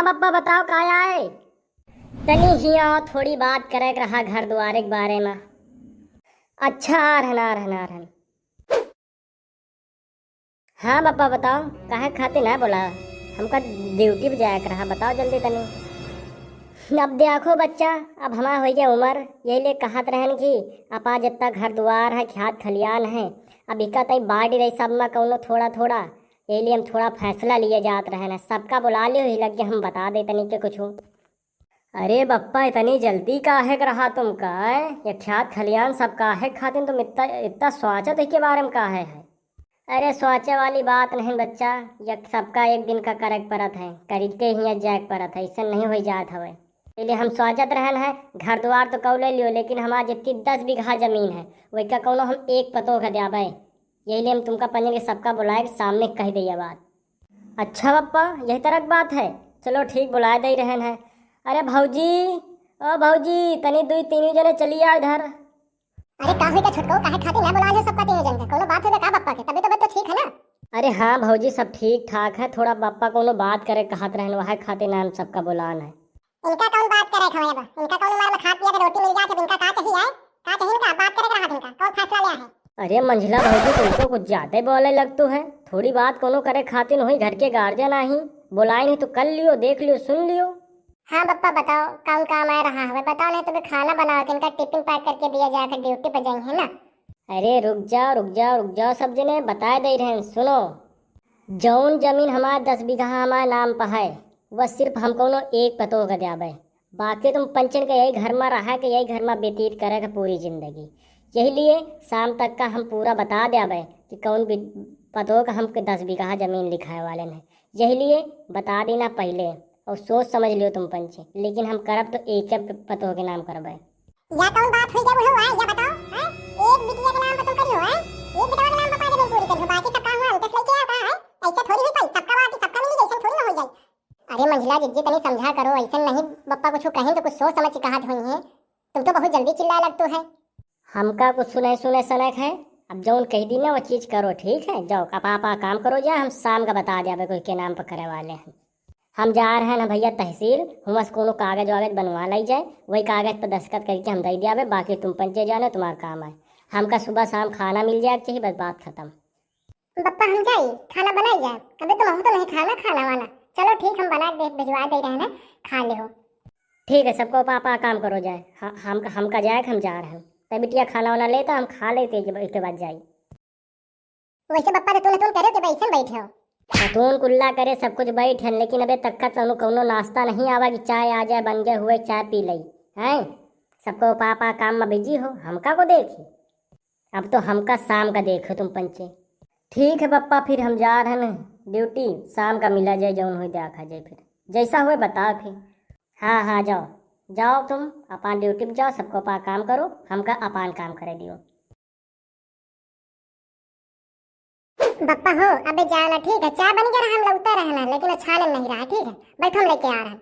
बप्पा बताओ कहाँ आए। तनी हिया थोड़ी बात करे रहा घर द्वारे के बारे में। अच्छा आ रहन आ रहन आ रहन। हाँ बप्पा बताओ काहे खातिर ना बोला। हमका ड्यूटी पे जाया रहा, बताओ जल्दी तनी। अब देखो बच्चा, अब हमारा हो गया उम्र, यही ले कहत रहन कि अपा जितना घर द्वार है खेत खलियान है, अब इका तई बाढ़ रही सब में कौनो थोड़ा थोड़ा, यही लिए हम थोड़ा फैसला लिए जात रहे न। सबका बुला लियो ही लग हम बता दे तनी के कुछ हो। अरे बप्पा इतनी जल्दी काहे रहा तुम का ये खेत खलियान सब काहे खातिर तुम इतना इतना सोचत के बारे में काहे है। अरे सोचे वाली बात नहीं बच्चा, ये सबका एक दिन का करक परत है, करीब के ही जाए परत है, इससे नहीं हो जात हवे। इसलिए हम सोचत रहन है घर द्वार तो कौ ले लियो, लेकिन हमारा जितनी 10 बीघा जमीन है वही का कौनो हम एक पतो का देवे। यही लिए हम तुमका पंजन के सबका बुलाए सामने कह दिया बात। अच्छा बप्पा यही तरह बात है, चलो ठीक बुला दे रहन है। अरे भौजी, ओ भौजी तनी दुई तीन जने चली आ इधर। अरे का हुई का छुटको काहे खातिर ना बुला ले सबका तीनों जन का, कोनो बात है का पप्पा के तबीयत तो ठीक है ना। अरे हाँ भौजी सब ठीक ठाक है, थोड़ा पप्पा कोनो बात करे कहत रहन वह खातिर नाम सबका बुलान है। इनका कौन बात करे खवाया बा, इनका कौन मार में खा पिया के रोटी मिल जाए, इनका का चाहिए है, का चाहिए इनका बात करे रहा इनका कौन फैसला लिया है। अरे मंझला भौजी तुम तो कुछ ज्यादा बोले लगतो है, थोड़ी बात कोनो करे खातिर हुई, घर के गार्जियन नहीं बुलाए नहीं तो कर लियो, देख लियो, सुन लियो। हाँ पप्पा बताओ कौन काम आ रहा है, बताओ नहीं तो खाना बनाओ के इनका टिफिन पैक करके दिया जाकर ड्यूटी पर जाएंगे ना। अरे रुक जाओ रुक जाओ रुक जाओ, सब जने बता दे रहे हैं सुनो। जौन जमीन हमारा 10 बीघा हमारे नाम पर है वह सिर्फ हम कोनो एक पतो का देवे, बाकी तुम पंचन के यही घर में रहा के यही घर में व्यतीत करे पूरी जिंदगी। यही लिए शाम तक का हम पूरा बता देवे कि कौन पतो का हम 10 बीघा जमीन लिखाए वाले हैं। यही लिए बता देना पहले और सोच समझ लियो तुम पंचे, लेकिन हम करब तो एक पतो के नाम करबे। या कौन बात हुई जब हुआ है या बताओ हैं, एक बिटिया के नाम पर तुम करियो है, एक बिटिया के नाम पर जमीन पूरी करियो, बाकी सब काम हुआ उनके लेके आता है, ऐसे थोड़ी हुई पाई सबका बात सबका मिली जैसे थोड़ी ना हो जाए। अरे मंझला जिज्जी तनी समझा करो, ऐसे नहीं पप्पा कुछ कहें तो कुछ सोच समझ के कहा हुई है, तुम तो बहुत जल्दी चिल्लाए लगतो है। हमका कुछ सुने सुने सनक है, अब जौन कह दी ना वो चीज करो, ठीक है जाओ आपा काम करो जा, हम शाम का बता देवे कोई के नाम पर करे वाले हैं। हम जा रहे हैं ना भैया तहसील, हम कोनो कागज वागज बनवा लाई जाए, वही कागज पर दस्तखत करके हम दे दिया, बाकी तुम पंचे जाना तुम्हारा काम है। हमका सुबह शाम खाना मिल जाए चाहिए, बस बात खत्म। पप्पा हम जाए खाना बनाई जाए, कभी तो हम तो नहीं खाना वाला, चलो ठीक हम बना दे भिजवा दे रहे हैं, खा ले हो। ठीक है सबको पापा काम करो जाए, हमका जाए हम जा रहे हैं, तब बिटिया खाना वाना लेता हम खा लेते इसके बाद जाए। वैसे पप्पा तो तुम करे थे बैठे बैठे हो, खतून कुल्ला करे सब कुछ बैठे, लेकिन अबे तक का तनु कोनो नाश्ता नहीं आवा कि चाय आ जाए बन गए हुए चाय पी लई हैं। सबको पापा काम में बिजी हो, हमका को देखी, अब तो हमका शाम का देखो तुम पंचे। ठीक है पप्पा फिर हम जा रहे हैं ड्यूटी, शाम का मिला जाए जौन हुई देखा जाए, फिर जैसा हुए बताओ फिर। हाँ हाँ जाओ जाओ तुम अपन ड्यूटी पर जाओ, सबको अपना काम करो, हमका अपन काम करे दियो। पप्पा हो अबे जाना ठीक है, चाय बन गया हम लोग उतर रहना, लेकिन अच्छा नहीं रहा, ठीक है बैठो हम लेके आ रहे हैं।